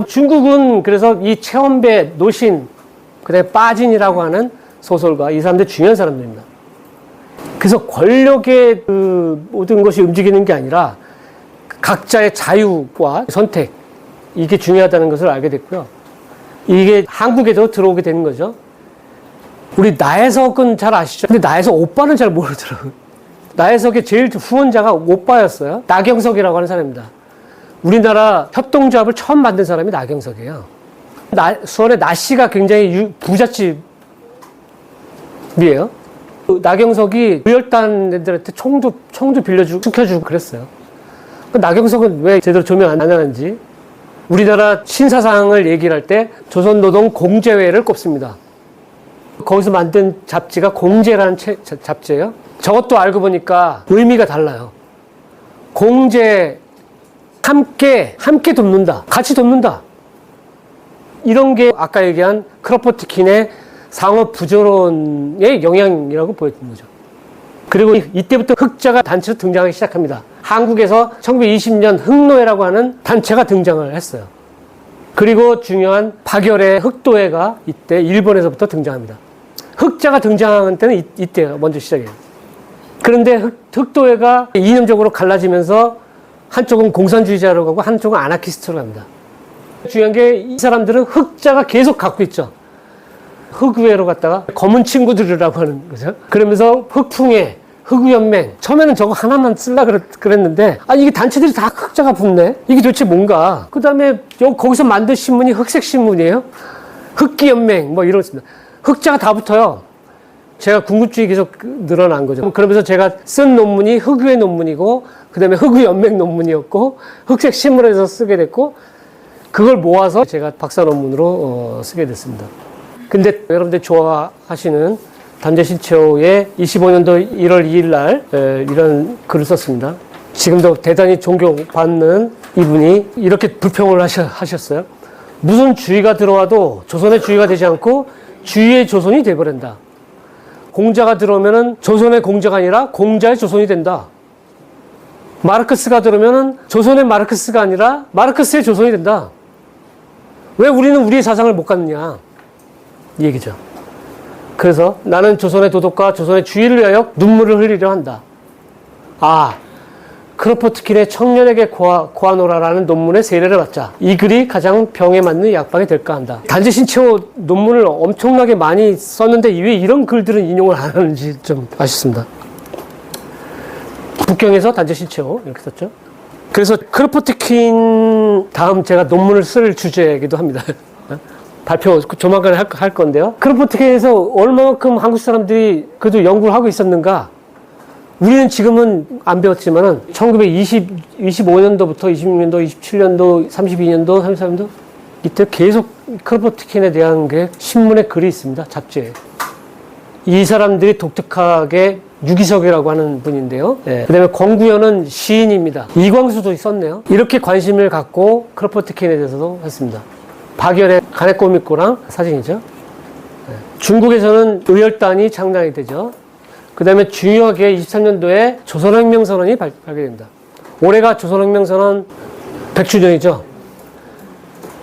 중국은 그래서 이 최원배, 노신, 그다음에 빠진이라고 하는 소설가, 이 사람들 중요한 사람들입니다. 그래서 권력의 그 모든 것이 움직이는 게 아니라 각자의 자유와 선택, 이게 중요하다는 것을 알게 됐고요. 이게 한국에도 들어오게 되는 거죠. 우리 나혜석은 잘 아시죠? 근데 나혜석 오빠는 잘 모르더라고요. 나혜석의 제일 후원자가 오빠였어요. 나경석이라고 하는 사람입니다. 우리나라 협동조합을 처음 만든 사람이 나경석이에요. 수원의 나씨가 굉장히 부잣집이에요. 나경석이 의열단 애들한테 총도 빌려주고 시켜주고 그랬어요. 나경석은 왜 제대로 조명 안 하는지. 우리나라 신사상을 얘기를 할 때 조선노동 공제회를 꼽습니다. 거기서 만든 잡지가 공제라는 잡지예요. 저것도 알고 보니까 의미가 달라요. 공제, 함께 돕는다. 같이 돕는다. 이런 게 아까 얘기한 크로포트킨의 상업 부조론의 영향이라고 보여지는 거죠. 그리고 이때부터 흑자가 단체로 등장하기 시작합니다. 한국에서 1920년 흑노회라고 하는 단체가 등장을 했어요. 그리고 중요한 박열의 흑도회가 이때 일본에서부터 등장합니다. 흑자가 등장하는 때는 이때가 먼저 시작이에요. 그런데 흑도회가 이념적으로 갈라지면서 한쪽은 공산주의자로 가고 한쪽은 아나키스트로 갑니다. 중요한 게 이 사람들은 흑자가 계속 갖고 있죠. 흑우회로 갔다가 검은 친구들이라고 하는 거죠. 그러면서 흑풍회, 흑우연맹. 처음에는 저거 하나만 쓰려고 그랬는데, 이게 단체들이 다 흑자가 붙네? 이게 도대체 뭔가? 그 다음에 거기서 만든 신문이 흑색신문이에요? 흑기연맹, 뭐 이렇습니다. 흑자가 다 붙어요. 제가 궁극주의 계속 늘어난 거죠. 그러면서 제가 쓴 논문이 흑우회 논문이고, 그 다음에 흑우연맹 논문이었고, 흑색신문에서 쓰게 됐고, 그걸 모아서 제가 박사 논문으로 쓰게 됐습니다. 근데 여러분들 좋아하시는 단재신채호의 25년도 1월 2일 날 이런 글을 썼습니다. 지금도 대단히 존경받는 이분이 이렇게 불평을 하셨어요. 무슨 주의가 들어와도 조선의 주의가 되지 않고 주의의 조선이 돼버린다. 공자가 들어오면은 조선의 공자가 아니라 공자의 조선이 된다. 마르크스가 들어오면은 조선의 마르크스가 아니라 마르크스의 조선이 된다. 왜 우리는 우리의 사상을 못 갖느냐. 이 얘기죠. 그래서 나는 조선의 도덕과 조선의 주의를 위하여 눈물을 흘리려 한다. 크로포트킨의 청년에게 고하노라라는 논문의 세례를 받자. 이 글이 가장 병에 맞는 약방이 될까 한다. 단재신채호 논문을 엄청나게 많이 썼는데 왜 이런 글들은 인용을 안 하는지 좀 아쉽습니다. 북경에서 단재신채호 이렇게 썼죠. 그래서 크로포트킨 다음 제가 논문을 쓸 주제이기도 합니다. 발표 조만간 할 건데요. 크로포트킨에서 얼마만큼 한국 사람들이 그래도 연구를 하고 있었는가. 우리는 지금은 안 배웠지만은 1925년도부터 26년도, 27년도, 32년도, 33년도 이때 계속 크로포트킨에 대한 게 신문에 글이 있습니다. 잡지에. 이 사람들이 독특하게 유기석이라고 하는 분인데요. 그 다음에 권구현은 시인입니다. 이광수도 썼네요. 이렇게 관심을 갖고 크로포트킨에 대해서도 했습니다. 박열의 가네꼬미꼬랑 사진이죠. 중국에서는 의열단이 창당이 되죠. 그 다음에 중요하게 23년도에 조선혁명선언이 발표됩니다. 올해가 조선혁명선언 100주년이죠.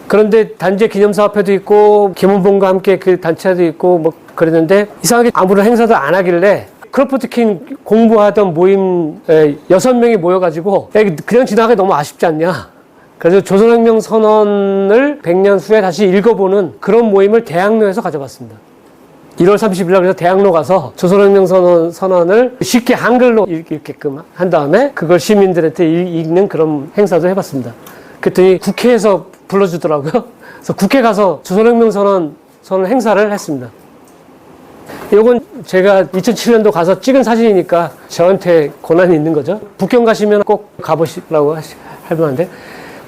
그런데 단재 기념사업회도 있고 김원봉과 함께 그 단체도 있고 뭐 그랬는데 이상하게 아무런 행사도 안 하길래 크로포트킨 공부하던 모임 6명이 모여가지고 그냥 지나가기 너무 아쉽지 않냐. 그래서 조선혁명 선언을 100년 후에 다시 읽어보는 그런 모임을 대학로에서 가져봤습니다. 1월 30일 날 그래서 대학로 가서 조선혁명 선언을 쉽게 한글로 읽게끔 한 다음에 그걸 시민들한테 읽는 그런 행사도 해봤습니다. 그랬더니 국회에서 불러주더라고요. 그래서 국회 가서 조선혁명 선언 행사를 했습니다. 이건 제가 2007년도 가서 찍은 사진이니까 저한테 권한이 있는 거죠. 북경 가시면 꼭 가보시라고 할 만한데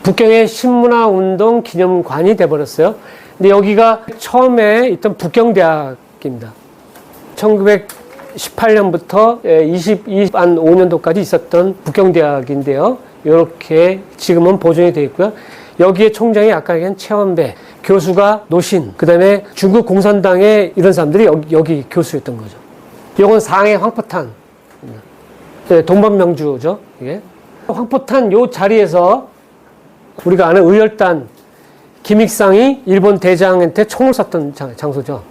북경의 신문화운동 기념관이 돼버렸어요. 근데 여기가 처음에 있던 북경대학입니다. 1918년부터 25년도까지 있었던 북경대학인데요. 이렇게 지금은 보존이 되어 있고요. 여기에 총장이 아까 얘기한 최원배, 교수가 노신, 그 다음에 중국 공산당의 이런 사람들이 여기 교수였던 거죠. 이건 상해 황포탄, 동방명주죠. 이게 황포탄 요 자리에서 우리가 아는 의열단 김익상이 일본 대장한테 총을 쐈던 장소죠.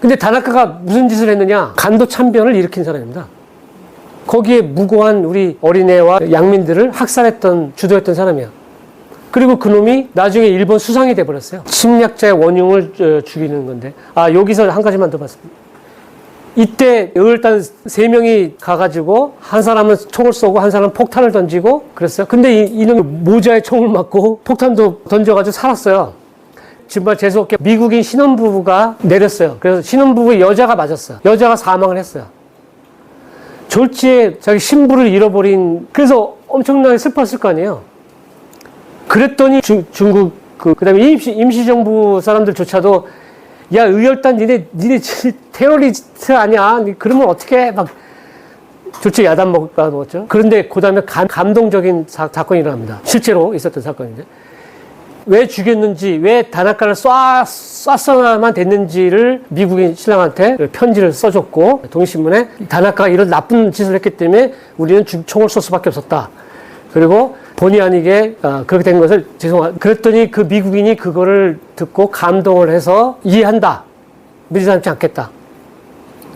근데 다나카가 무슨 짓을 했느냐? 간도 참변을 일으킨 사람입니다. 거기에 무고한 우리 어린애와 양민들을 학살했던, 주도했던 사람이야. 그리고 그놈이 나중에 일본 수상이 돼버렸어요. 침략자의 원흉을 죽이는 건데. 여기서 한 가지만 더 봤습니다. 이때 의열단 3명이 가가지고 한 사람은 총을 쏘고 한 사람은 폭탄을 던지고 그랬어요. 근데 이놈이 모자에 총을 맞고 폭탄도 던져가지고 살았어요. 정말 재수없게 미국인 신혼부부가 내렸어요. 그래서 신혼부부 여자가 맞았어요. 여자가 사망을 했어요. 졸지에 자기 신부를 잃어버린, 그래서 엄청나게 슬펐을 거 아니에요. 그랬더니 중국 그다음에 임시정부 사람들조차도 야, 의열단 니네 테러리스트 아니야? 그러면 어떻게 해? 막 졸지에 야단 먹었죠. 그런데 그다음에 감동적인 사건이 일어납니다. 실제로 있었던 사건인데. 왜 죽였는지, 왜 다나카를 쐈어야만 됐는지를 미국인 신랑한테 편지를 써줬고, 동시신문에 다나카가 이런 나쁜 짓을 했기 때문에 우리는 총을 쏠 수밖에 없었다. 그리고 본의 아니게 그렇게 된 것을 그랬더니 그 미국인이 그거를 듣고 감동을 해서 이해한다. 믿지 않겠다.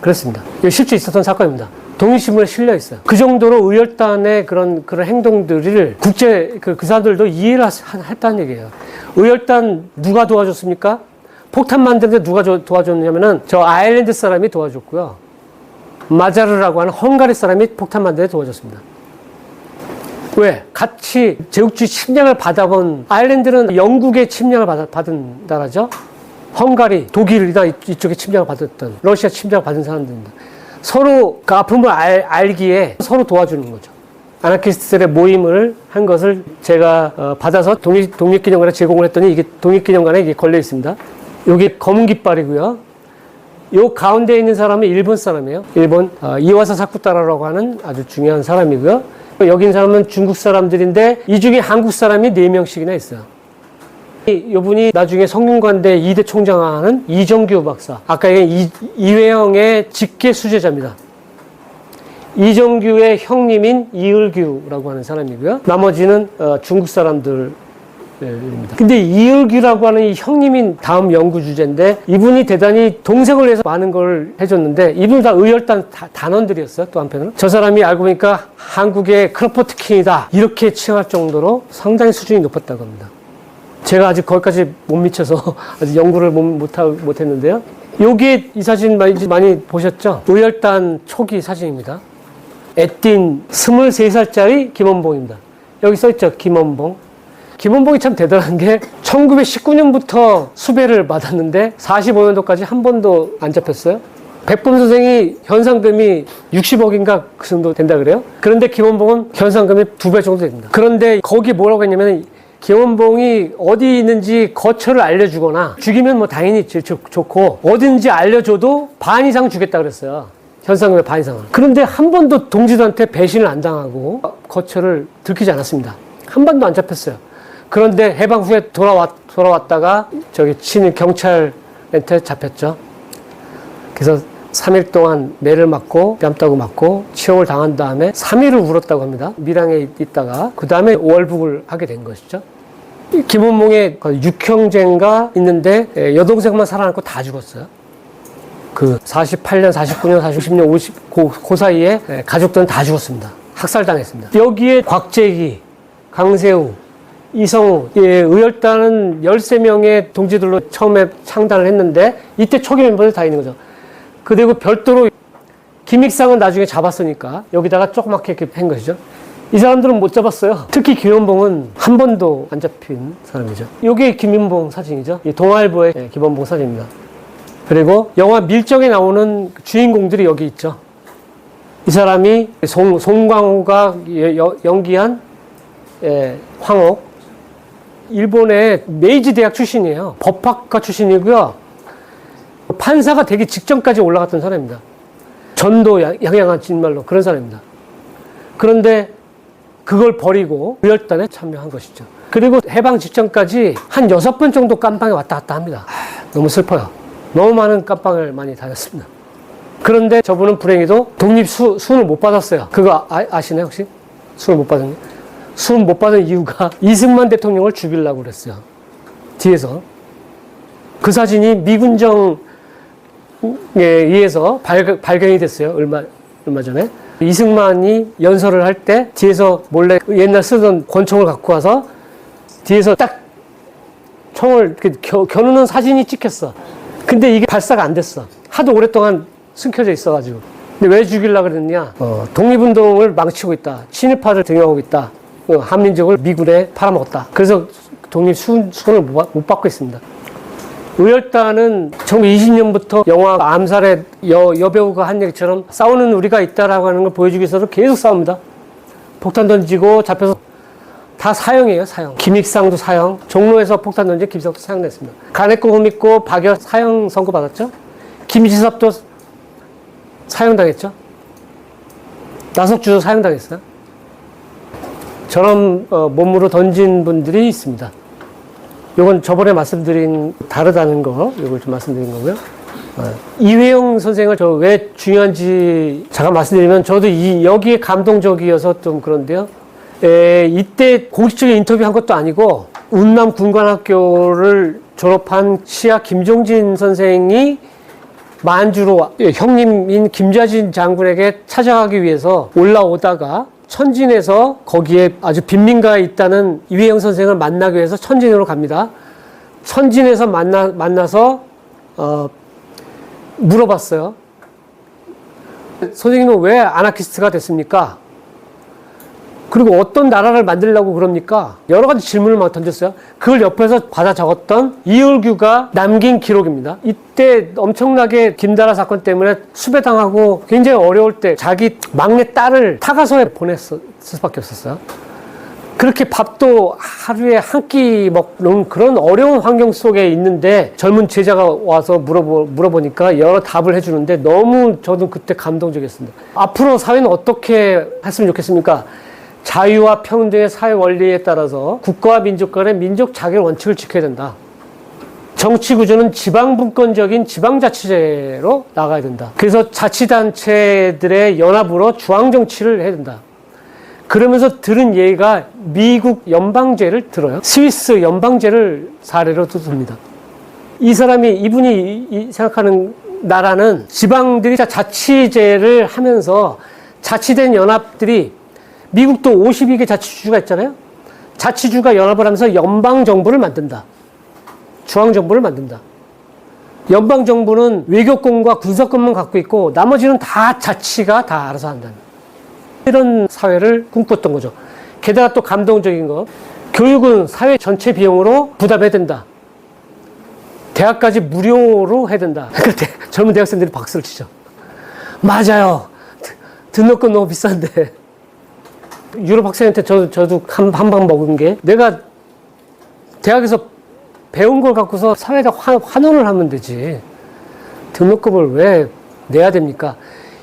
그렇습니다. 이거 실제 있었던 사건입니다. 동일신문에 실려 있어요. 그 정도로 의열단의 그런 행동들을 그 사람들도 이해를 했다는 얘기예요. 의열단 누가 도와줬습니까? 폭탄 만드는데 누가 도와줬냐면은 저 아일랜드 사람이 도와줬고요. 마자르라고 하는 헝가리 사람이 폭탄 만드는데 도와줬습니다. 왜? 같이 제국주의 침략을 받아본, 아일랜드는 영국의 침략을 받은 나라죠. 헝가리, 독일이나 이쪽에 침략을 받았던, 러시아 침략을 받은 사람들입니다. 서로 그 아픔을 알기에 서로 도와주는 거죠. 아나키스트들의 모임을 한 것을 제가 받아서 독립기념관에 제공을 했더니 이게 독립기념관에 이게 걸려 있습니다. 이게 검은 깃발이고요. 요 가운데 있는 사람은 일본 사람이에요. 일본 이와사 사쿠타라라고 하는 아주 중요한 사람이고요. 여기 있는 사람은 중국 사람들인데 이 중에 한국 사람이 4명씩이나 있어요. 이분이 나중에 성균관대 2대 총장하는 이정규 박사. 아까 얘기한 이회영의 직계 수제자입니다. 이정규의 형님인 이을규라고 하는 사람이고요. 나머지는 중국 사람들입니다. 근데 이을규라고 하는 이 형님인 다음 연구 주제인데 이분이 대단히 동생을 위해서 많은 걸 해줬는데 이분은 다 의열단 단원들이었어요. 또 한편으로. 저 사람이 알고 보니까 한국의 크로포트킨이다. 이렇게 칭할 정도로 상당히 수준이 높았다고 합니다. 제가 아직 거기까지 못 미쳐서 아직 연구를 못했는데요. 여기에 이 사진 많이 보셨죠? 의열단 초기 사진입니다. 애띤 23살짜리 김원봉입니다. 여기 써있죠, 김원봉. 김원봉이 참 대단한 게 1919년부터 수배를 받았는데 45년도까지 한 번도 안 잡혔어요. 백범 선생이 현상금이 60억인가 그 정도 된다 그래요. 그런데 김원봉은 현상금이 2배 정도 됩니다. 그런데 거기 뭐라고 했냐면 김원봉이 어디 있는지 거처를 알려주거나 죽이면 뭐 당연히 좋고 어딘지 알려줘도 반 이상 주겠다 그랬어요. 현상금의 반 이상을. 그런데 한 번도 동지들한테 배신을 안 당하고 거처를 들키지 않았습니다. 한 번도 안 잡혔어요. 그런데 해방 후에 돌아왔다가 저기 친일 경찰한테 잡혔죠. 그래서 3일 동안 매를 맞고 뺨따구 맞고 치욕을 당한 다음에 3일을 울었다고 합니다. 밀양에 있다가 그 다음에 월북을 하게 된 것이죠. 김원봉의 6형제가 있는데 여동생만 살아남고 다 죽었어요. 그 48년, 49년, 40년, 50, 그 사이에 가족들은 다 죽었습니다. 학살당했습니다. 여기에 곽재기, 강세우, 이성우, 의열단은 13명의 동지들로 처음에 창단을 했는데 이때 초기 멤버들 다 있는 거죠. 그리고 별도로 김익상은 나중에 잡았으니까 여기다가 조그맣게 이렇게 한 것이죠. 이 사람들은 못 잡았어요. 특히 김원봉은 한 번도 안 잡힌 사람이죠. 이게 김원봉 사진이죠. 이 동아일보의 김원봉 사진입니다. 그리고 영화 밀정에 나오는 주인공들이 여기 있죠. 이 사람이 송광호가 연기한 황옥. 일본의 메이지 대학 출신이에요. 법학과 출신이고요. 판사가 되기 직전까지 올라갔던 사람입니다. 전도 양양한 진말로 그런 사람입니다. 그런데 그걸 버리고 의열단에 참여한 것이죠. 그리고 해방 직전까지 한 6번 정도 깜빵에 왔다 갔다 합니다. 너무 슬퍼요. 너무 많은 깜빵을 많이 다녔습니다. 그런데 저분은 불행히도 독립 수훈을 못 받았어요. 그거 아시나요 혹시? 수훈 못 받은 이유가 이승만 대통령을 죽이려고 그랬어요. 뒤에서. 그 사진이 미군정에 의해서 발견이 됐어요. 얼마 전에. 이승만이 연설을 할 때 뒤에서 몰래 옛날 쓰던 권총을 갖고 와서 뒤에서 딱 총을 겨누는 사진이 찍혔어. 근데 이게 발사가 안 됐어. 하도 오랫동안 숨겨져 있어가지고. 근데 왜 죽이려고 그랬느냐? 독립운동을 망치고 있다. 친일파를 등용하고 있다. 한민족을 미군에 팔아먹었다. 그래서 독립수훈을 못 받고 있습니다. 의열단은 1920년부터 영화 암살의 여배우가 한 얘기처럼 싸우는 우리가 있다라고 하는 걸 보여주기 위해서 계속 싸웁니다. 폭탄 던지고 잡혀서 다 사형이에요, 사형. 김익상도 사형, 종로에서 폭탄 던진 김익상도 사형됐습니다. 간했고 흠있고 박여 사형 선고 받았죠. 김지섭도 사형당했죠. 나석주도 사형당했어요. 저런 몸으로 던진 분들이 있습니다. 요건 저번에 말씀드린 다르다는 거, 요걸 좀 말씀드린 거고요. 이회영 선생을 저 왜 중요한지 잠깐 말씀드리면 저도 여기에 감동적이어서 좀 그런데요. 이때 공식적인 인터뷰 한 것도 아니고 운남 군관학교를 졸업한 시아 김종진 선생이 만주로 형님인 김좌진 장군에게 찾아가기 위해서 올라오다가 천진에서 거기에 아주 빈민가에 있다는 이회영 선생을 만나기 위해서 천진으로 갑니다. 천진에서 만나서 물어봤어요. 선생님은 왜 아나키스트가 됐습니까? 그리고 어떤 나라를 만들려고 그럽니까? 여러 가지 질문을 막 던졌어요. 그걸 옆에서 받아 적었던 이을규가 남긴 기록입니다. 이때 엄청나게 김다라 사건 때문에 수배당하고 굉장히 어려울 때 자기 막내 딸을 타가서에 보냈을 수밖에 없었어요. 그렇게 밥도 하루에 한 끼 먹는 그런 어려운 환경 속에 있는데 젊은 제자가 와서 물어보니까 여러 답을 해주는데 너무 저도 그때 감동적이었습니다. 앞으로 사회는 어떻게 했으면 좋겠습니까? 자유와 평등의 사회 원리에 따라서 국가와 민족 간의 민족 자결 원칙을 지켜야 된다. 정치 구조는 지방분권적인 지방자치제로 나가야 된다. 그래서 자치단체들의 연합으로 중앙정치를 해야 된다. 그러면서 들은 예가 미국 연방제를 들어요. 스위스 연방제를 사례로 듭니다. 이분이 생각하는 나라는 지방들이 다 자치제를 하면서 자치된 연합들이 미국도 52개 자치주가 있잖아요. 자치주가 연합을 하면서 연방정부를 만든다. 중앙정부를 만든다. 연방정부는 외교권과 군사권만 갖고 있고 나머지는 다 자치가 다 알아서 한다는 이런 사회를 꿈꿨던 거죠. 게다가 또 감동적인 거, 교육은 사회 전체 비용으로 부담해야 된다. 대학까지 무료로 해야 된다. 그때 젊은 대학생들이 박수를 치죠. 맞아요. 등록금 너무 비싼데. 유럽 학생한테 저도 한 방 먹은 게 내가 대학에서 배운 걸 갖고서 사회에다 환원을 하면 되지. 등록금을 왜 내야 됩니까?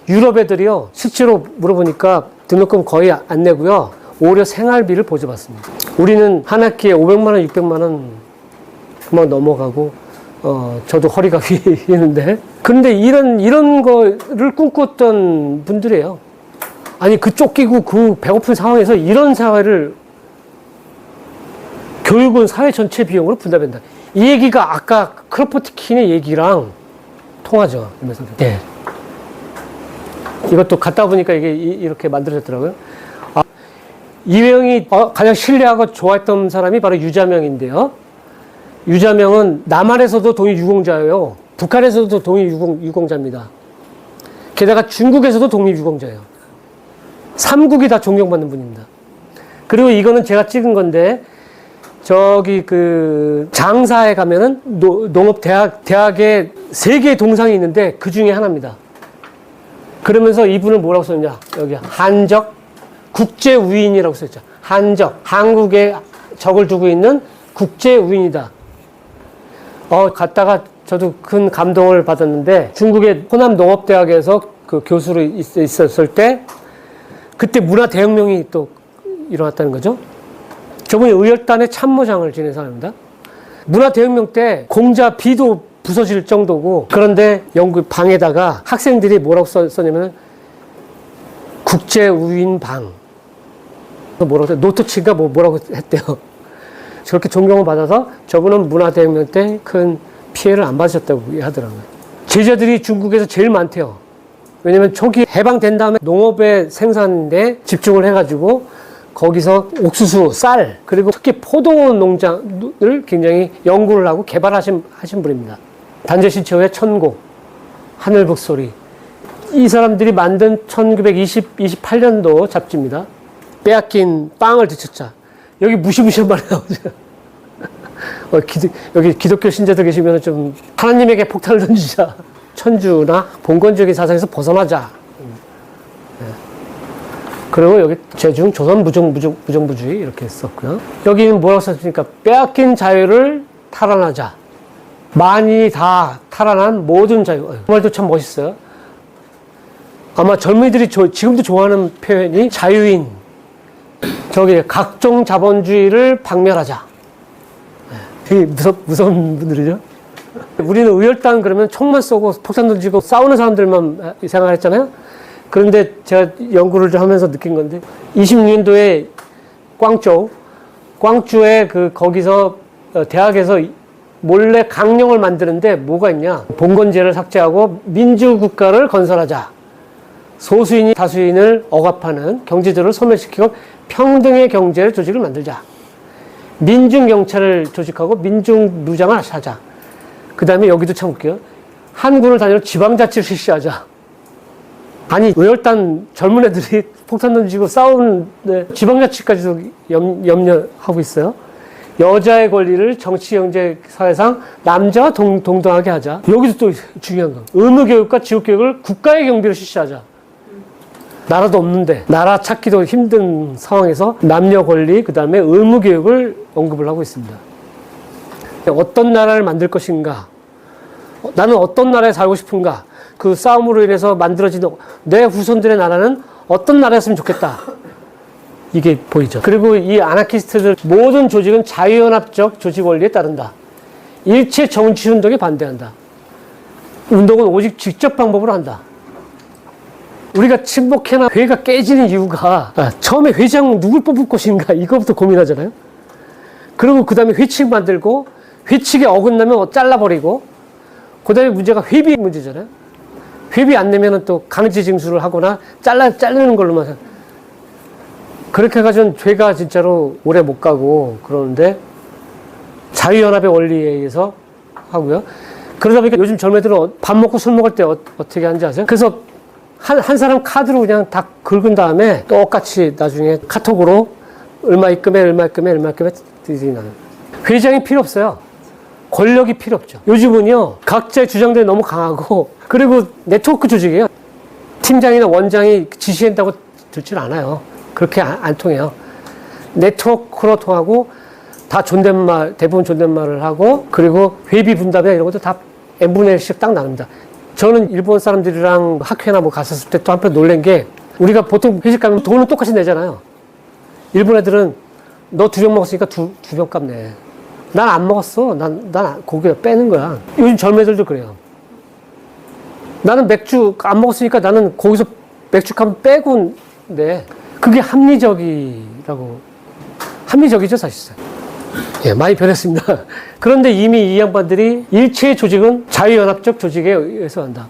유럽 애들이요. 실제로 물어보니까 등록금 거의 안 내고요. 오히려 생활비를 보조받습니다. 우리는 한 학기에 500만 원, 600만 원 그만 넘어가고 저도 허리가 휘는데 그런데 이런 거를 꿈꿨던 분들이에요. 아니 그 쫓기고 그 배고픈 상황에서 이런 사회를 교육은 사회 전체 비용으로 분담한다. 이 얘기가 아까 크로포트킨의 얘기랑 통하죠. 네. 이것도 갖다 보니까 이게 이렇게 만들어졌더라고요. 이회영이 가장 신뢰하고 좋아했던 사람이 바로 유자명인데요. 유자명은 남한에서도 동일 유공자예요. 북한에서도 동일 유공자입니다. 게다가 중국에서도 독립 유공자예요. 삼국이 다 존경받는 분입니다. 그리고 이거는 제가 찍은 건데 저기 그 장사에 가면은 농업대학에 3개의 동상이 있는데 그 중에 하나입니다. 그러면서 이분을 뭐라고 썼냐? 여기 한적 국제우인이라고 썼죠. 한적, 한국에 적을 두고 있는 국제우인이다. 갔다가 저도 큰 감동을 받았는데 중국의 호남 농업대학에서 그 교수로 있었을 때 그때 문화대혁명이 또 일어났다는 거죠. 저분이 의열단의 참모장을 지낸 사람입니다. 문화대혁명 때 공자 비도 부서질 정도고 그런데 연구 방에다가 학생들이 뭐라고 썼냐면 국제우인방 뭐라고 노트치가 뭐라고 했대요. 저렇게 존경을 받아서 저분은 문화대혁명 때 큰 피해를 안 받으셨다고 하더라고요. 제자들이 중국에서 제일 많대요. 왜냐면 초기 해방된 다음에 농업의 생산에 집중을 해가지고 거기서 옥수수, 쌀, 그리고 특히 포도 농장을 굉장히 연구를 하고 개발하신 분입니다. 단재신처의 천고, 하늘북소리. 이 사람들이 만든 1928년도 잡지입니다. 빼앗긴 빵을 되찾자. 여기 무시무시한 말이 나오죠. 여기 기독교 신자들 계시면 좀 하나님에게 폭탄을 던지자. 천주나 봉건주의 사상에서 벗어나자. 그리고 여기 제중 조선 무정부주의 이렇게 썼고요. 여기는 뭐라고 썼습니까? 빼앗긴 자유를 탈환하자. 만인이 다 탈환한 모든 자유. 그 말도 참 멋있어요. 아마 젊은이들이 지금도 좋아하는 표현이 자유인. 저기 각종 자본주의를 박멸하자. 되게 무서운 분들이죠. 우리는 의열단 그러면 총만 쏘고 폭탄 던지고 싸우는 사람들만 생각했잖아요. 그런데 제가 연구를 좀 하면서 느낀 건데 26년도에 광주에 거기서 대학에서 몰래 강령을 만드는데 뭐가 있냐. 봉건제를 삭제하고 민주국가를 건설하자. 소수인이 다수인을 억압하는 경제제도를 소멸시키고 평등의 경제 조직을 만들자. 민중경찰을 조직하고 민중무장을 하자. 그 다음에 여기도 참 웃겨요. 한군을 단위로 지방자치를 실시하자. 아니, 의열단 젊은 애들이 폭탄 던지고 싸우는데 지방자치까지도 염려하고 있어요. 여자의 권리를 정치, 경제, 사회상 남자와 동등하게 하자. 여기도 또 중요한 거. 의무교육과 지역교육을 국가의 경비로 실시하자. 나라도 없는데 나라 찾기도 힘든 상황에서 남녀 권리, 그 다음에 의무교육을 언급을 하고 있습니다. 어떤 나라를 만들 것인가? 나는 어떤 나라에 살고 싶은가? 그 싸움으로 인해서 만들어진 내 후손들의 나라는 어떤 나라였으면 좋겠다. 이게 보이죠. 그리고 이 아나키스트들 모든 조직은 자유연합적 조직 원리에 따른다. 일체 정치운동에 반대한다. 운동은 오직 직접 방법으로 한다. 우리가 친목회나 회가 깨지는 이유가 처음에 회장 누굴 뽑을 것인가 이거부터 고민하잖아요. 그리고 그 다음에 회칙 만들고 회칙에 어긋나면 잘라버리고 그 다음에 문제가 회비 문제잖아요. 회비 안 내면은 또 강제 징수를 하거나 자르는 걸로만. 그렇게 해가지고 회가 진짜로 오래 못 가고 그러는데 자유연합의 원리에 의해서 하고요. 그러다 보니까 요즘 젊은이들은 밥 먹고 술 먹을 때 어떻게 하는지 아세요? 그래서 한 사람 카드로 그냥 다 긁은 다음에 똑같이 나중에 카톡으로 얼마 입금해 드리나요. 회장이 필요 없어요. 권력이 필요 없죠. 요즘은요, 각자의 주장들이 너무 강하고, 그리고 네트워크 조직이에요. 팀장이나 원장이 지시한다고 듣질 않아요. 그렇게 안 통해요. 네트워크로 통하고, 다 대부분 존댓말을 하고, 그리고 회비 분담이나 이런 것도 다 n분의 1씩 딱 나눕니다. 저는 일본 사람들이랑 학회나 뭐 갔었을 때 또 한편 놀란 게, 우리가 보통 회식 가면 돈은 똑같이 내잖아요. 일본 애들은 너 2병 먹었으니까 두 병 값 내. 난 안 먹었어. 난 고기 빼는 거야. 요즘 젊은이들도 그래요. 나는 맥주 안 먹었으니까 나는 거기서 맥주 값 빼고 내. 그게 합리적이죠, 사실상. 예, 많이 변했습니다. 그런데 이미 이 양반들이 일체의 조직은 자유연합적 조직에 의해서 한다.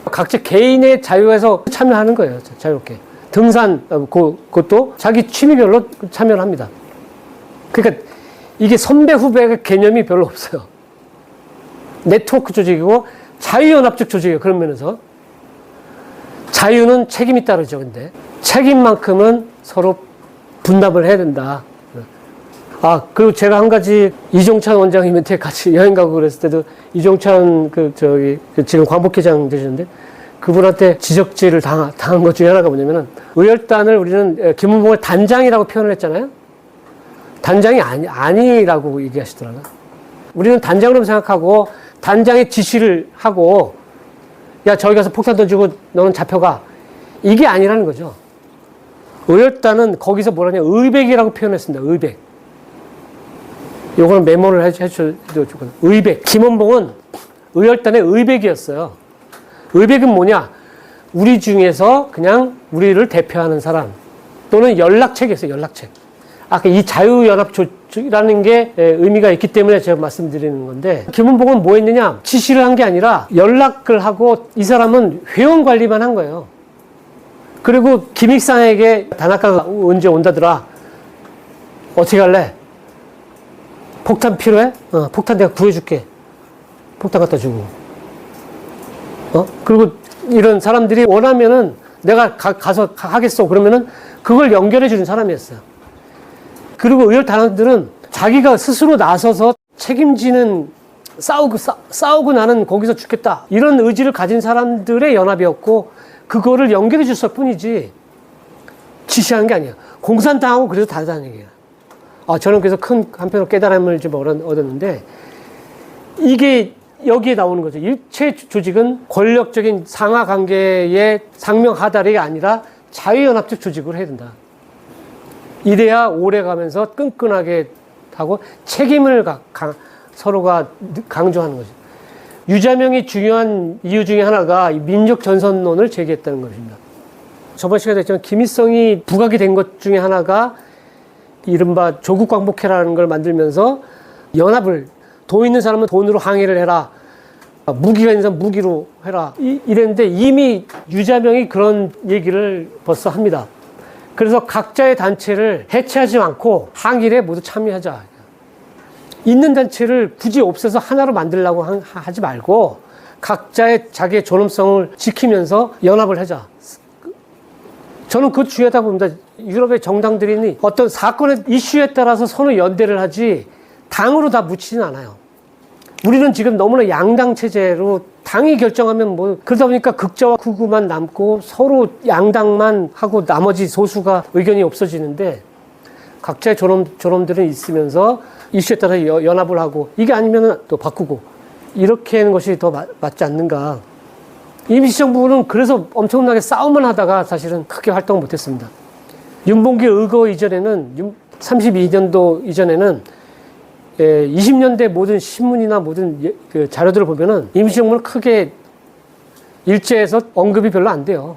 각자 개인의 자유에서 참여하는 거예요, 자유롭게. 등산, 그것도 자기 취미별로 참여를 합니다. 그러니까 이게 선배 후배의 개념이 별로 없어요. 네트워크 조직이고 자유연합적 조직이에요. 그런 면에서. 자유는 책임이 따르죠. 근데 책임만큼은 서로 분담을 해야 된다. 그리고 제가 한 가지 이종찬 원장님한테 같이 여행 가고 그랬을 때도 이종찬 지금 광복회장 되셨는데 그분한테 지적질을 당한 것 중에 하나가 뭐냐면은 의열단을 우리는 김은봉을 단장이라고 표현을 했잖아요. 단장이 아니라고 얘기하시더라고요. 우리는 단장으로 생각하고 단장의 지시를 하고 야 저기 가서 폭탄 던지고 너는 잡혀가. 이게 아니라는 거죠. 의열단은 거기서 뭐라냐 의백이라고 표현했습니다. 의백. 요거는 메모를 해주셔도 좋거든요. 의백. 김원봉은 의열단의 의백이었어요. 의백은 뭐냐? 우리 중에서 그냥 우리를 대표하는 사람 또는 연락책이었어요. 연락책. 아까 이 자유연합 권력주의라는 게 의미가 있기 때문에 제가 말씀드리는 건데, 김원봉은 뭐 했느냐? 지시를 한 게 아니라 연락을 하고 이 사람은 회원 관리만 한 거예요. 그리고 김익상에게 다나카가 언제 온다더라. 어떻게 할래? 폭탄 필요해? 폭탄 내가 구해줄게. 폭탄 갖다 주고. 그리고 이런 사람들이 원하면은 내가 가서 하겠어. 그러면은 그걸 연결해 주는 사람이었어요. 그리고 의열단원들은 자기가 스스로 나서서 책임지는 싸우고 나는 거기서 죽겠다. 이런 의지를 가진 사람들의 연합이었고, 그거를 연결해 줬을 뿐이지, 지시하는 게 아니야. 공산당하고 그래서 다르다는 얘기야. 저는 그래서 큰 한편으로 깨달음을 좀 얻었는데, 이게 여기에 나오는 거죠. 일체 조직은 권력적인 상하 관계의 상명하달이 아니라 자유연합적 조직으로 해야 된다. 이래야 오래 가면서 끈끈하게 하고 책임을 서로가 강조하는 거죠. 유자명이 중요한 이유 중에 하나가 민족 전선론을 제기했다는 것입니다. 저번 시간에 했지만 김일성이 부각이 된 것 중에 하나가 이른바 조국광복회라는 걸 만들면서 연합을, 돈 있는 사람은 돈으로 항의를 해라, 무기가 있는 사람은 무기로 해라, 이랬는데 이미 유자명이 그런 얘기를 벌써 합니다. 그래서 각자의 단체를 해체하지 않고 항일에 모두 참여하자. 있는 단체를 굳이 없애서 하나로 만들려고 하지 말고 각자의 자기의 존엄성을 지키면서 연합을 하자. 저는 그것 중요하다고 봅니다. 유럽의 정당들이 어떤 사건의 이슈에 따라서 서로 연대를 하지 당으로 다 묻히진 않아요. 우리는 지금 너무나 양당 체제로 당이 결정하면 그러다 보니까 극좌와 극우만 남고 서로 양당만 하고 나머지 소수가 의견이 없어지는데, 각자의 존엄들은 있으면서 이슈에 따라 연합을 하고, 이게 아니면 또 바꾸고, 이렇게 하는 것이 더 맞지 않는가. 임시정부는 그래서 엄청나게 싸움을 하다가 사실은 크게 활동을 못했습니다. 윤봉길 의거 이전에는, 32년도 이전에는 20년대 모든 신문이나 모든 그 자료들을 보면은 임시정부는 크게 일제에서 언급이 별로 안 돼요.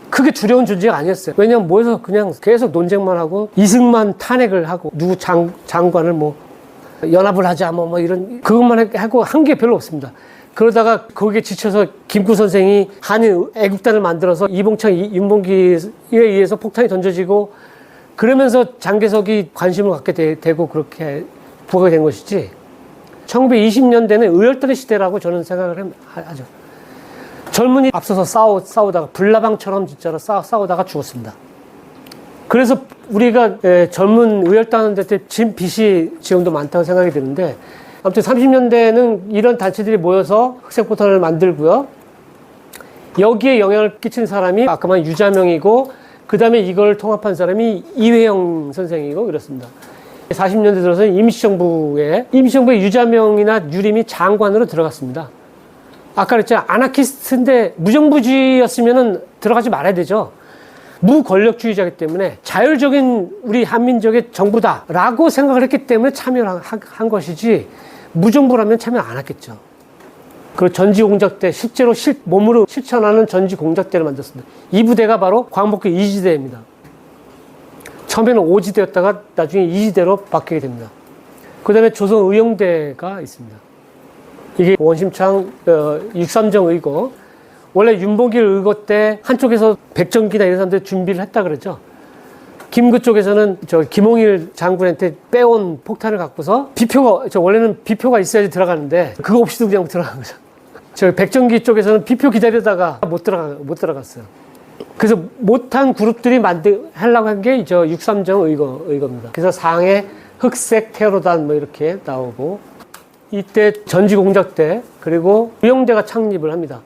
크게 두려운 존재가 아니었어요. 왜냐면 모여서 그냥 계속 논쟁만 하고 이승만 탄핵을 하고 누구 장관을 연합을 하자 이런 그것만 하고 한 게 별로 없습니다. 그러다가 거기에 지쳐서 김구 선생이 한일 애국단을 만들어서 이봉창, 윤봉길에 의해서 폭탄이 던져지고, 그러면서 장개석이 관심을 갖게 되고 그렇게 부각이 된 것이지, 1920년대는 의열단의 시대라고 저는 생각을 하죠. 젊은이 앞서서 싸우다가 불나방처럼 진짜로 싸우다가 죽었습니다. 그래서 우리가 젊은 의열단한테 빚이 지금도 많다고 생각이 드는데, 아무튼 30년대에는 이런 단체들이 모여서 흑색포탄을 만들고요. 여기에 영향을 끼친 사람이 아까 말한 유자명이고, 그 다음에 이걸 통합한 사람이 이회영 선생이고 그렇습니다. 40년대 들어서는 임시정부의 유자명이나 유림이 장관으로 들어갔습니다. 아까 그랬잖아요. 아나키스트인데 무정부주의였으면 들어가지 말아야 되죠. 무권력주의자이기 때문에 자율적인 우리 한민족의 정부다라고 생각을 했기 때문에 참여를 한 것이지, 무정부라면 참여 안 했겠죠. 그리고 전지공작대, 실제로 몸으로 실천하는 전지공작대를 만들었습니다. 이 부대가 바로 광복회 2지대입니다. 처음에는 5지대였다가 나중에 2지대로 바뀌게 됩니다. 그 다음에 조선의용대가 있습니다. 이게 원심창, 육삼정 의거. 원래 윤봉길 의거 때 한쪽에서 백정기나 이런 사람들 준비를 했다 그러죠. 김구 쪽에서는 김홍일 장군한테 빼온 폭탄을 갖고서 원래는 비표가 있어야지 들어가는데 그거 없이도 그냥 들어간 거죠. 백정기 쪽에서는 비표 기다리다가 못 들어갔어요. 그래서 못한 그룹들이 하려고 한 게 육삼정 의거입니다. 그래서 상해 흑색 테러단 이렇게 나오고, 이때 전지공작대, 그리고 의용대가 창립을 합니다.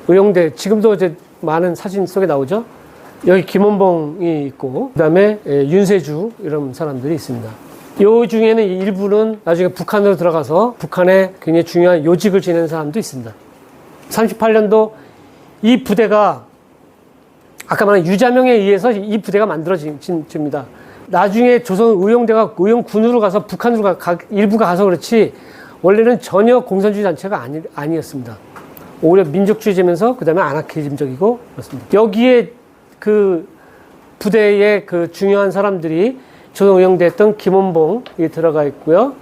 의용대, 지금도 이제 많은 사진 속에 나오죠. 여기 김원봉이 있고, 그 다음에 윤세주 이런 사람들이 있습니다. 요 중에는 일부는 나중에 북한으로 들어가서 북한에 굉장히 중요한 요직을 지내는 사람도 있습니다. 38년도 이 부대가 아까 말한 유자명에 의해서 이 부대가 만들어집니다. 나중에 조선 의용대가 의용군으로 가서 북한으로 일부가 가서 그렇지, 원래는 전혀 공산주의 단체가 아니었습니다. 오히려 민족주의자면서 그 다음에 아나키즘적이고 그렇습니다. 여기에 그 부대의 그 중요한 사람들이 조선의용대했던 김원봉이 들어가 있고요.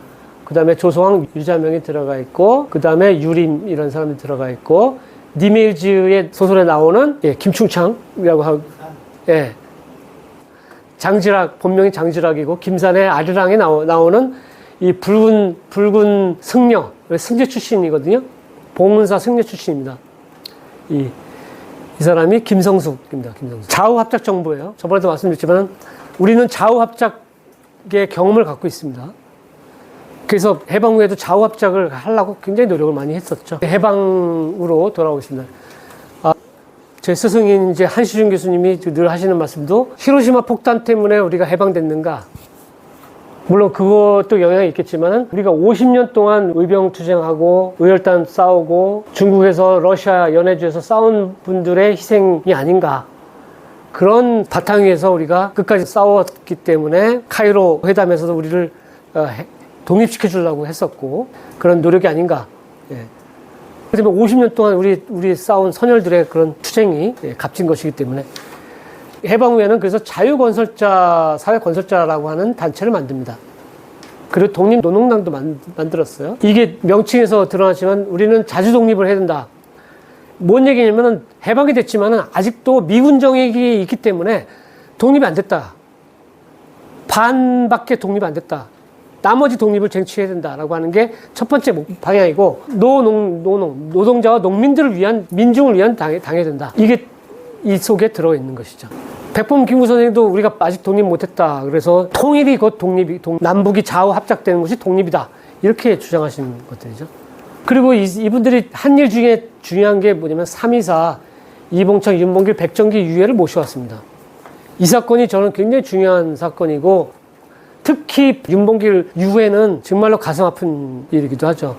그 다음에 조소왕 유자명이 들어가 있고, 그 다음에 유림 이런 사람이 들어가 있고, 니메일즈의 소설에 나오는 김충창이라고 하고, 장지락, 본명이 장지락이고, 김산의 아리랑에 나오는 이 붉은 승려, 승려 출신이거든요. 봉은사 승려 출신입니다. 이 사람이 김성숙입니다. 김성숙. 좌우합작 정보예요. 저번에도 말씀드렸지만 우리는 좌우합작의 경험을 갖고 있습니다. 그래서 해방 후에도 좌우합작을 하려고 굉장히 노력을 많이 했었죠. 해방으로 돌아오겠습니다. 제 스승인 이제 한시준 교수님이 늘 하시는 말씀도 히로시마 폭탄 때문에 우리가 해방됐는가? 물론 그것도 영향이 있겠지만 우리가 50년 동안 의병투쟁하고 의열단 싸우고 중국에서 러시아 연해주에서 싸운 분들의 희생이 아닌가. 그런 바탕 위에서 우리가 끝까지 싸웠기 때문에 카이로 회담에서도 우리를 독립시켜 주려고 했었고 그런 노력이 아닌가. 그렇지만 50년 동안 우리 싸운 선열들의 그런 투쟁이 값진 것이기 때문에 해방 후에는 그래서 자유건설자, 사회건설자라고 하는 단체를 만듭니다. 그리고 독립노동당도 만들었어요. 이게 명칭에서 드러나지만 우리는 자주 독립을 해야 된다. 뭔 얘기냐면은 해방이 됐지만은 아직도 미군 정액이 있기 때문에 독립이 안 됐다. 반밖에 독립이 안 됐다. 나머지 독립을 쟁취해야 된다라고 하는 게 첫 번째 방향이고, 노동자와 농민들을 위한, 민중을 위한 당해야 된다. 이게 이 속에 들어있는 것이죠. 백범 김구 선생님도 우리가 아직 독립 못했다. 그래서 통일이 곧 독립이, 남북이 좌우 합작되는 것이 독립이다. 이렇게 주장하시는 것들이죠. 그리고 이분들이 한 일 중에 중요한 게 뭐냐면 3.24, 이봉창, 윤봉길, 백정기 유해를 모셔왔습니다. 이 사건이 저는 굉장히 중요한 사건이고, 특히 윤봉길 유해는 정말로 가슴 아픈 일이기도 하죠.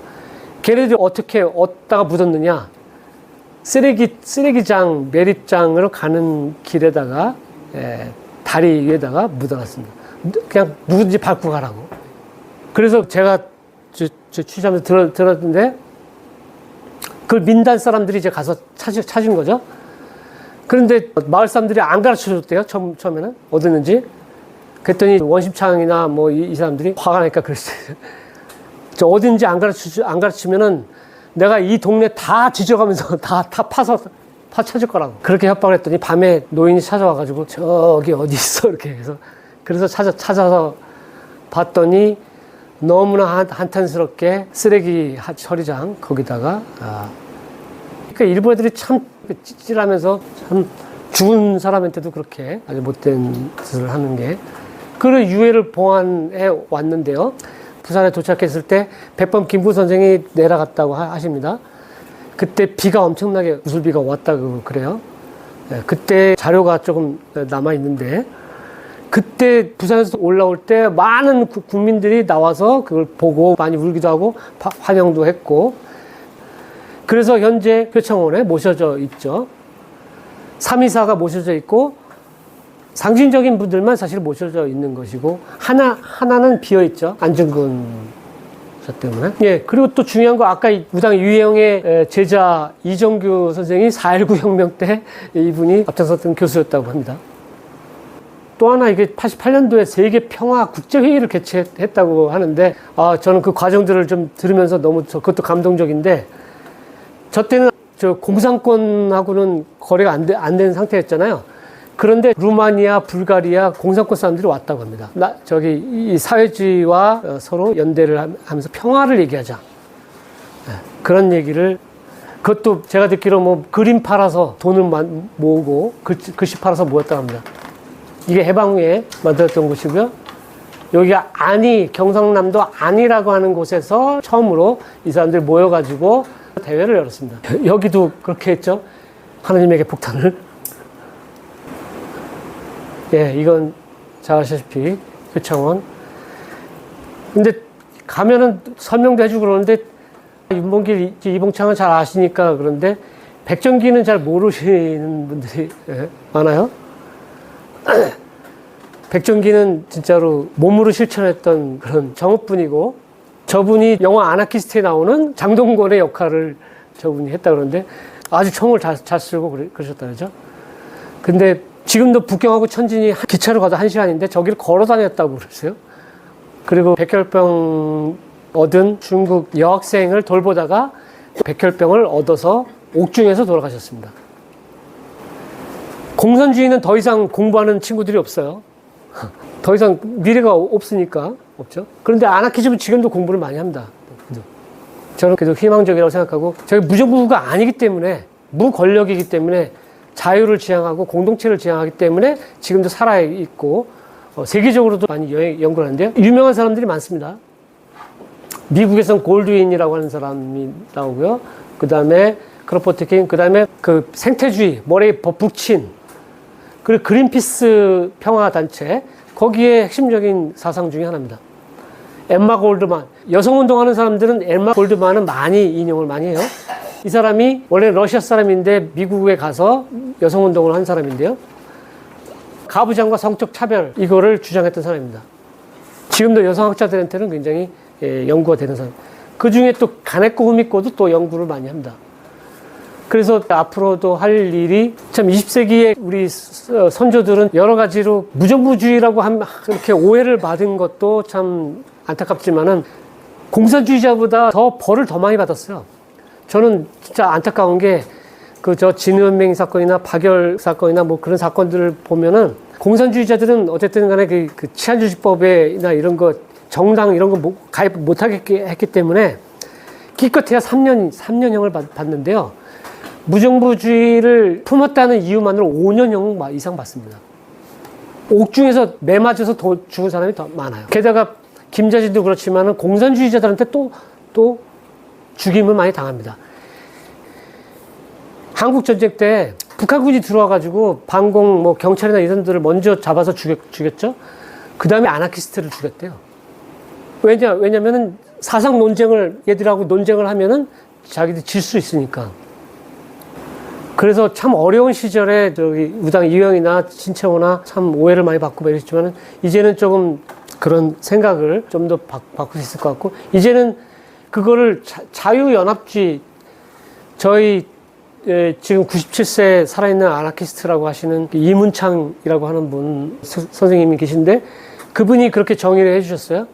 걔네들이 어떻게 어디다가 묻었느냐. 쓰레기장, 매립장으로 가는 길에다가, 다리 위에다가 묻어놨습니다. 그냥 누구든지 밟고 가라고. 그래서 제가 취재하면서 들었는데, 그걸 민단 사람들이 이제 가서 찾은 거죠. 그런데 마을 사람들이 안 가르쳐 줬대요. 처음에는. 어딨는지. 그랬더니 원심창이나 뭐 이 사람들이 화가 나니까 그랬어요. 저 어딘지 안 가르치면은 내가 이 동네 다 뒤져가면서 다 파서 찾을 거라고. 그렇게 협박을 했더니 밤에 노인이 찾아와가지고 저기 어디 있어 이렇게 해서 그래서 찾아서 봤더니 너무나 한탄스럽게 쓰레기 처리장 거기다가 그러니까 일본 애들이 참 찌질하면서 참 죽은 사람한테도 그렇게 아주 못된 짓을 하는 게. 그런 유해를 봉안해 왔는데요. 부산에 도착했을 때 백범 김구 선생이 내려갔다고 하십니다. 그때 비가 엄청나게 우슬비가 왔다고 그래요. 그때 자료가 조금 남아 있는데 그때 부산에서 올라올 때 많은 국민들이 나와서 그걸 보고 많이 울기도 하고 환영도 했고, 그래서 현재 표창원에 모셔져 있죠. 3.24가 모셔져 있고 상징적인 분들만 사실 모셔져 있는 것이고 하나는 비어 있죠. 안중근 저 때문에. 그리고 또 중요한 거 아까 무당 유해영의 제자 이정규 선생이 4.19 혁명 때 이분이 앞장섰던 교수였다고 합니다. 또 하나 이게 88년도에 세계 평화 국제회의를 개최했다고 하는데 저는 그 과정들을 좀 들으면서 너무 그것도 감동적인데, 저 때는 공산권하고는 거래가 안 된 상태였잖아요. 그런데 루마니아, 불가리아 공산권 사람들이 왔다고 합니다. 이 사회주의와 서로 연대를 하면서 평화를 얘기하자. 그런 얘기를, 그것도 제가 듣기로 뭐 그림 팔아서 돈을 모으고 글씨 팔아서 모았다고 합니다. 이게 해방 후에 만들었던 곳이고요. 여기가 경상남도 안이라고 하는 곳에서 처음으로 이 사람들이 모여가지고 대회를 열었습니다. 여기도 그렇게 했죠. 하나님에게 폭탄을. 이건 잘 아시다시피 표창원. 근데 가면은 설명도 해주고 그러는데 윤봉길, 이봉창은 잘 아시니까 그런데 백정기는 잘 모르시는 분들이 많아요. 백정기는 진짜로 몸으로 실천했던 그런 정업분이고, 저분이 영화 아나키스트에 나오는 장동건의 역할을 저분이 했다 그러는데 아주 총을 잘 쓰고 그러셨다 그러죠. 근데 지금도 북경하고 천진이 기차로 가도 1시간인데 저기를 걸어 다녔다고 그랬어요. 그리고 백혈병 얻은 중국 여학생을 돌보다가 백혈병을 얻어서 옥중에서 돌아가셨습니다. 공산주의는 더 이상 공부하는 친구들이 없어요. 더 이상 미래가 없으니까 없죠. 그런데 아나키즘은 지금도 공부를 많이 합니다. 저는 그래도 희망적이라고 생각하고, 저희 무정부가 아니기 때문에, 무권력이기 때문에 자유를 지향하고 공동체를 지향하기 때문에 지금도 살아있고, 세계적으로도 많이 연구를 하는데요. 유명한 사람들이 많습니다. 미국에선 골드윈이라고 하는 사람이 나오고요. 그 다음에 크로포트 킹, 그 다음에 그 생태주의, 머레이 버북친, 그리고 그린피스 평화단체, 거기에 핵심적인 사상 중에 하나입니다. 엠마 골드만. 여성운동하는 사람들은 엠마 골드만은 많이 인용을 많이 해요. 이 사람이 원래 러시아 사람인데 미국에 가서 여성운동을 한 사람인데요. 가부장과 성적 차별, 이거를 주장했던 사람입니다. 지금도 여성학자들한테는 굉장히 연구가 되는 사람. 그 중에 또 가네코 후미코도 또 연구를 많이 합니다. 그래서 앞으로도 할 일이, 참 20세기에 우리 선조들은 여러 가지로 무정부주의라고 이렇게 오해를 받은 것도 참 안타깝지만은 공산주의자보다 더 벌을 더 많이 받았어요. 저는 진짜 안타까운 게 저 진은맹 사건이나 박열 사건이나 뭐 그런 사건들을 보면은 공산주의자들은 어쨌든 간에 그 치안조직법에나 이런 거 정당 이런 거 가입 못하게 했기 때문에 기껏해야 3년형을 받는데요. 무정부주의를 품었다는 이유만으로 5년형 이상 받습니다. 옥중에서 매 맞아서 더 죽은 사람이 더 많아요. 게다가 김자진도 그렇지만 공산주의자들한테 또 죽임을 많이 당합니다. 한국전쟁 때 북한군이 들어와가지고 반공 뭐 경찰이나 이런 들을 먼저 잡아서 죽였죠. 그 다음에 아나키스트를 죽였대요. 왜냐면은 사상 논쟁을 얘들하고 논쟁을 하면은 자기들 질 수 있으니까. 그래서 참 어려운 시절에 저기 우당 이영이나 신채호나 참 오해를 많이 받고 이랬지만은 이제는 조금 그런 생각을 좀 더 바꿀 수 있을 것 같고, 이제는 그거를 자유연합주의, 저희 지금 97세 살아있는 아나키스트라고 하시는 이문창이라고 하는 분 선생님이 계신데, 그분이 그렇게 정의를 해주셨어요.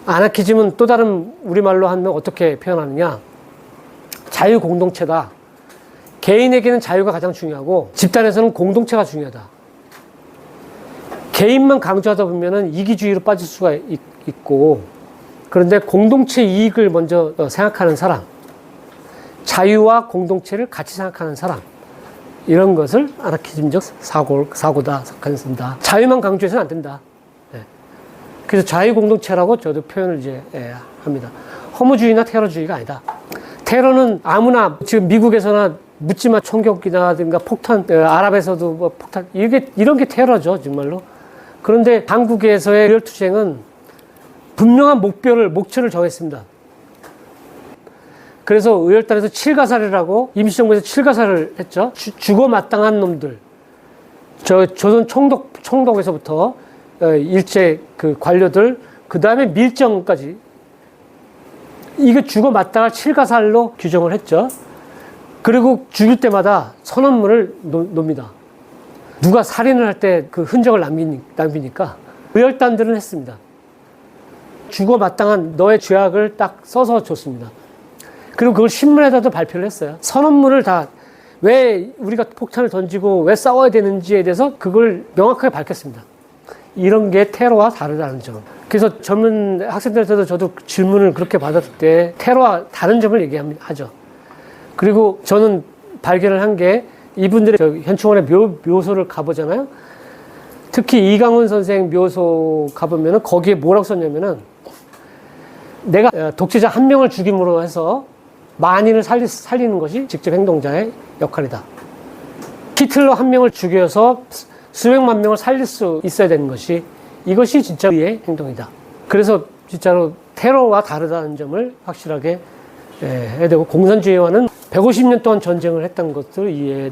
아나키즘은 또 다른 우리말로 하면 어떻게 표현하느냐, 자유공동체다. 개인에게는 자유가 가장 중요하고 집단에서는 공동체가 중요하다. 개인만 강조하다 보면은 이기주의로 빠질 수가 있고, 그런데 공동체 이익을 먼저 생각하는 사람, 자유와 공동체를 같이 생각하는 사람, 이런 것을 아나키즘적 사고다 생각한다. 자유만 강조해서는 안 된다. 그래서 자유공동체라고 저도 표현을 이제 합니다. 허무주의나 테러주의가 아니다. 테러는 아무나, 지금 미국에서나 묻지마 총격이라든가 폭탄, 아랍에서도 뭐 폭탄, 이런 게 테러죠, 정말로. 그런데 한국에서의 리얼투쟁은 분명한 목표를 정했습니다. 그래서 의열단에서 7가살이라고, 임시정부에서 7가살을 했죠. 죽어 마땅한 놈들. 조선 총독에서부터 일제 그 관료들, 그 다음에 밀정까지. 이거 죽어 마땅할 7가살로 규정을 했죠. 그리고 죽일 때마다 선언문을 놓습니다. 누가 살인을 할 때 그 흔적을 남기니까 의열단들은 했습니다. 죽어 마땅한 너의 죄악을 딱 써서 줬습니다. 그리고 그걸 신문에다도 발표를 했어요. 선언문을 다, 왜 우리가 폭탄을 던지고 왜 싸워야 되는지에 대해서 그걸 명확하게 밝혔습니다. 이런 게 테러와 다르다는 점. 그래서 젊은 학생들한테도 저도 질문을 그렇게 받았을 때 테러와 다른 점을 얘기하죠. 그리고 저는 발견을 한 게, 이분들의 현충원의 묘소를 가보잖아요. 특히 이강훈 선생 묘소 가보면은 거기에 뭐라고 썼냐면은, 내가 독재자 한 명을 죽임으로 해서 만인을 살리는 것이 직접 행동자의 역할이다. 히틀러 한 명을 죽여서 수백만 명을 살릴 수 있어야 되는 것이, 이것이 진짜 우리의 행동이다. 그래서 진짜로 테러와 다르다는 점을 확실하게 해야 되고, 공산주의와는 150년 동안 전쟁을 했던 것을 이해해.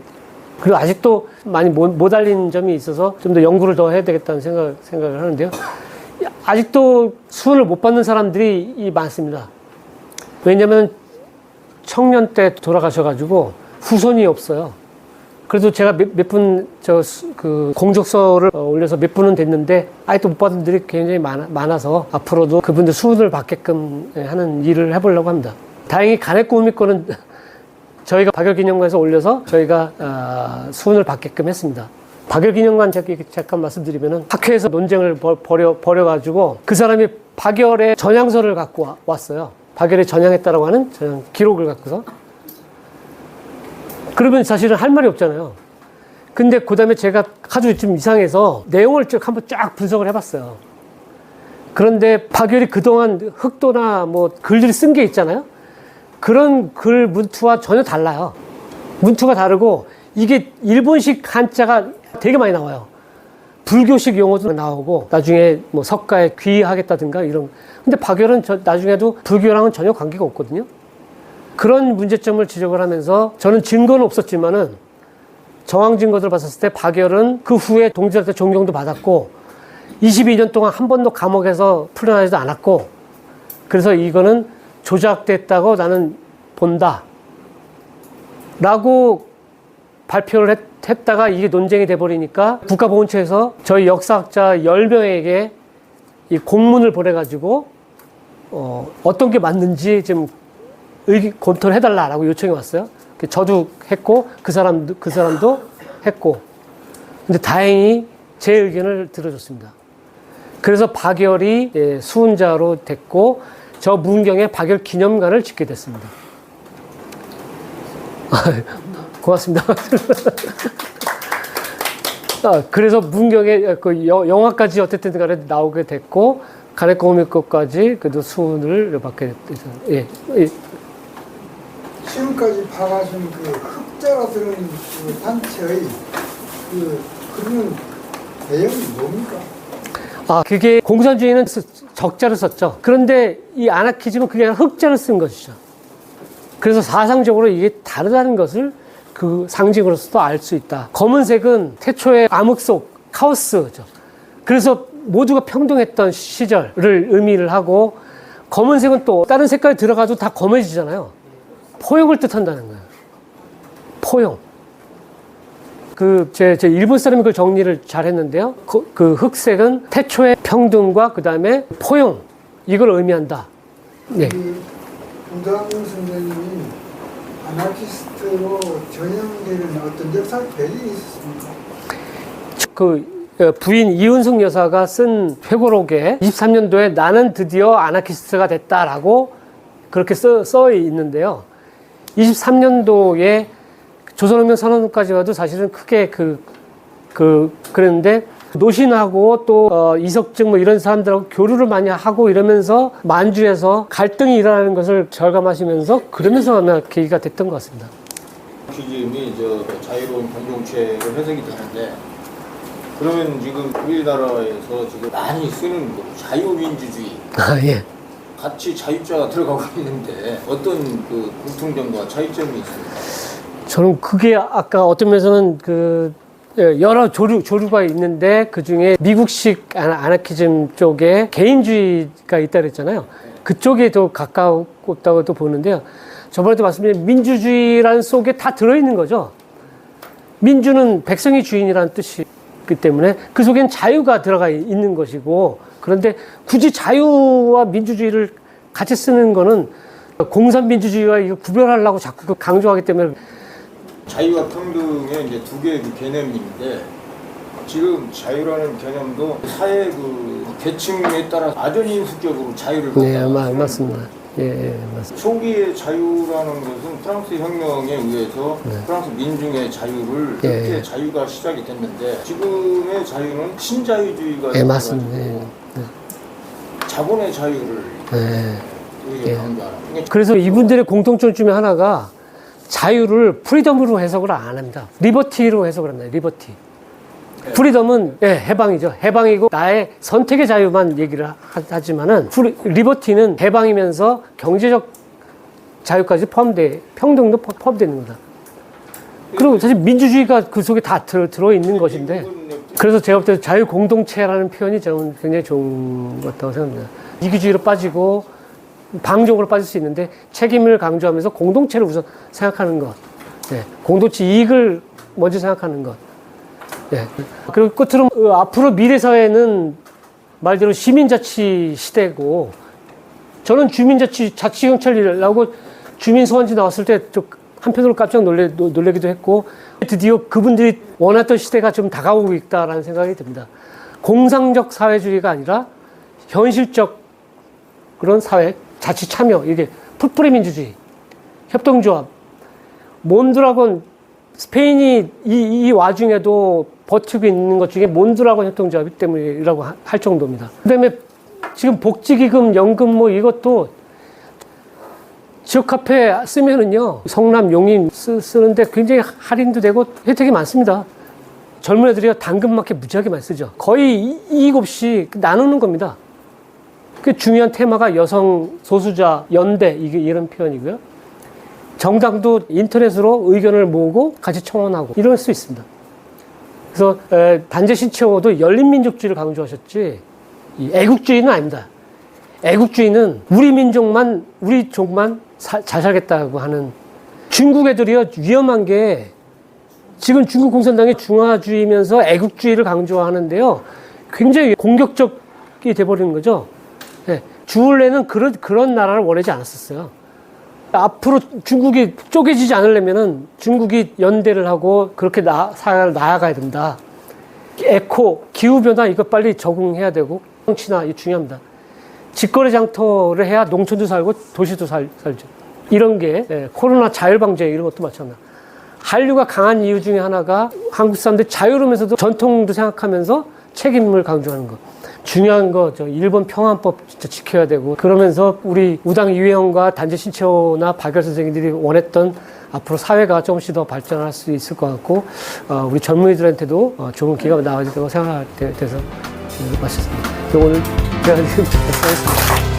그리고 아직도 많이 못 알린 점이 있어서 좀 더 연구를 더 해야 되겠다는 생각을 하는데요. 아직도 수훈을 못 받는 사람들이 많습니다. 왜냐면 청년 때 돌아가셔가지고 후손이 없어요. 그래도 제가 몇 분 그 공적서를 올려서 몇 분은 됐는데 아직도 못 받은 분들이 굉장히 많아서 앞으로도 그분들 수훈을 받게끔 하는 일을 해보려고 합니다. 다행히 간해꾸미미 거는 저희가 박열기념관에서 올려서 저희가 수훈을 받게끔 했습니다. 박열기념관 잠깐 말씀드리면은 학회에서 논쟁을 벌여가지고 그 사람이 박열의 전향서를 갖고 왔어요. 박열이 전향했다라고 하는 전향 기록을 갖고서. 그러면 사실은 할 말이 없잖아요. 근데 그 다음에 제가 아주 좀 이상해서 내용을 쭉 한번 쫙 분석을 해봤어요. 그런데 박열이 그동안 흑도나 뭐 글들이 쓴 게 있잖아요. 그런 글 문투와 전혀 달라요. 문투가 다르고 이게 일본식 한자가 되게 많이 나와요. 불교식 용어도 나오고 나중에 뭐 석가에 귀하겠다든가 이런. 근데 박열은 나중에도 불교랑은 전혀 관계가 없거든요. 그런 문제점을 지적을 하면서 저는 증거는 없었지만은 정황 증거들을 봤었을 때 박열은 그 후에 동지들한테 존경도 받았고 22년 동안 한 번도 감옥에서 풀려나지도 않았고 그래서 이거는 조작됐다고 나는 본다 라고 발표를 했다가 이게 논쟁이 돼버리니까 국가보훈처에서 저희 역사학자 10명에게 이 공문을 보내가지고 어떤 게 맞는지 좀 검토를 해달라고 요청이 왔어요. 저도 했고 그 사람도 했고 근데 다행히 제 의견을 들어줬습니다. 그래서 박열이 수훈자로 됐고 저 문경에 박열 기념관을 짓게 됐습니다. 고맙습니다. 그래서 문경에 그 영화까지 어쨌든 간에 나오게 됐고 간해꾸미미 것까지 그래도 수훈을 받게 됐죠. 예. 지금까지 파가신 그 흑자가 들은 그 단체의 그런 내용이 뭡니까? 그게 공산주의는 적자를 썼죠. 그런데 이 아나키즘은 그게 아니라 흑자를 쓴 것이죠. 그래서 사상적으로 이게 다르다는 것을 그 상징으로서도 알 수 있다. 검은색은 태초의 암흑속, 카오스죠. 그래서 모두가 평등했던 시절을 의미를 하고 검은색은 또 다른 색깔이 들어가도 다 검해지잖아요. 포용을 뜻한다는 거예요. 포용. 제 일본 사람이 그 정리를 잘 했는데요. 그 흑색은 태초의 평등과 그 다음에 포용. 이걸 의미한다. 네. 우당 선생님이 아나키스트로 전향되는 어떤 역사적 배경이 있었습니까? 부인 이은숙 여사가 쓴 회고록에 23년도에 나는 드디어 아나키스트가 됐다라고 그렇게 써 있는데요. 23년도에 조선혁명 선언까지 와도 사실은 크게 그랬는데 노신하고 또 이석증 뭐 이런 사람들하고 교류를 많이 하고 이러면서 만주에서 갈등이 일어나는 것을 절감하시면서 그러면서 아마 계기가 됐던 것 같습니다. 기즘이 자유로운 공동체로 해석이 되는데 그러면 지금 우리나라에서 지금 많이 쓰는 자유민주주의 예. 같이 자유자가 들어가고 있는데 어떤 그 공통점과 차이점이 있습니까? 저는 그게 아까 어떤 면에서는 여러 조류가 있는데 그 중에 미국식 아나키즘 쪽에 개인주의가 있다 그랬잖아요. 그쪽에 더 가까웠다고도 보는데요. 저번에도 말씀드린 민주주의라는 속에 다 들어있는 거죠. 민주는 백성이 주인이라는 뜻이기 때문에 그 속엔 자유가 들어가 있는 것이고 그런데 굳이 자유와 민주주의를 같이 쓰는 거는 공산민주주의와 이거 구별하려고 자꾸 강조하기 때문에 자유와 평등의 이제 두 개의 개념인데 지금 자유라는 개념도 사회 계층에 따라 아전인수적으로 자유를 네, 맞습니다. 예, 맞습니다. 초기의 자유라는 것은 프랑스 혁명에 의해서 프랑스 민중의 자유를 그렇게 자유가 시작이 됐는데 지금의 자유는 신자유주의가 예, 맞습니다. 자본의 자유를 강조하는. 그래서 이분들의 공통점 중에 하나가 자유를 프리덤으로 해석을 안 합니다. 리버티로 해석을 합니다. 리버티. 프리덤은 해방이죠. 해방이고 나의 선택의 자유만 얘기를 하지만은 리버티는 해방이면서 경제적 자유까지 평등도 포함되는 거다. 그리고 사실 민주주의가 그 속에 다 들어있는 것인데 그래서 제가 볼 때 자유 공동체라는 표현이 저는 굉장히 좋은 것 같다고 생각합니다. 이기주의로 빠지고 방종으로 빠질 수 있는데 책임을 강조하면서 공동체를 우선 생각하는 것. 예, 공동체 이익을 먼저 생각하는 것. 예. 그리고 끝으로 앞으로 미래 사회는 말대로 시민자치 시대고, 저는 자치경찰이라고 주민소환지 나왔을 때 좀 한편으로 깜짝 놀래기도 했고, 드디어 그분들이 원했던 시대가 좀 다가오고 있다라는 생각이 듭니다. 공상적 사회주의가 아니라 현실적 그런 사회, 자치 참여, 이게 풀뿌리 민주주의, 협동조합, 몬드라곤, 스페인이 이 와중에도 버티고 있는 것 중에 몬드라곤 협동조합이기 때문이라고 할 정도입니다. 그 다음에 지금 복지기금, 연금 뭐 이것도 지역 카페 쓰면은요, 성남, 용인 쓰는데 굉장히 할인도 되고 혜택이 많습니다. 젊은 애들이 당근마켓 무지하게 많이 쓰죠. 거의 이익 없이 나누는 겁니다. 그 중요한 테마가 여성, 소수자, 연대, 이런 표현이고요. 정당도 인터넷으로 의견을 모으고 같이 청원하고 이럴 수 있습니다. 그래서 단재 신채호도 열린민족주의를 강조하셨지, 이 애국주의는 아닙니다. 애국주의는 우리 민족만, 우리 족만 잘 살겠다고 하는, 중국 애들이요, 위험한 게 지금 중국 공산당이 중화주의면서 애국주의를 강조하는데요, 굉장히 공격적이 돼버리는 거죠. 네, 주울레는 그런 나라를 원하지 않았었어요. 앞으로 중국이 쪼개지지 않으려면은 중국이 연대를 하고 그렇게 사회를 나아가야 된다. 에코, 기후변화 이거 빨리 적응해야 되고, 정치나 이게 중요합니다. 직거래 장터를 해야 농촌도 살고 도시도 살죠. 이런 게 코로나 자율방제 이런 것도 마찬가지입니다. 한류가 강한 이유 중에 하나가 한국 사람들이 자유로우면서도 전통도 생각하면서 책임을 강조하는 것. 중요한 거, 일본 평안법 진짜 지켜야 되고, 그러면서 우리 우당 이회영과 단재 신채호나 박열 선생님들이 원했던 앞으로 사회가 조금씩 더 발전할 수 있을 것 같고, 우리 젊은이들한테도 좋은 기회가 나와야 된다고 생각돼서 마쳤습니다. 오늘 제가 말씀하겠습니다.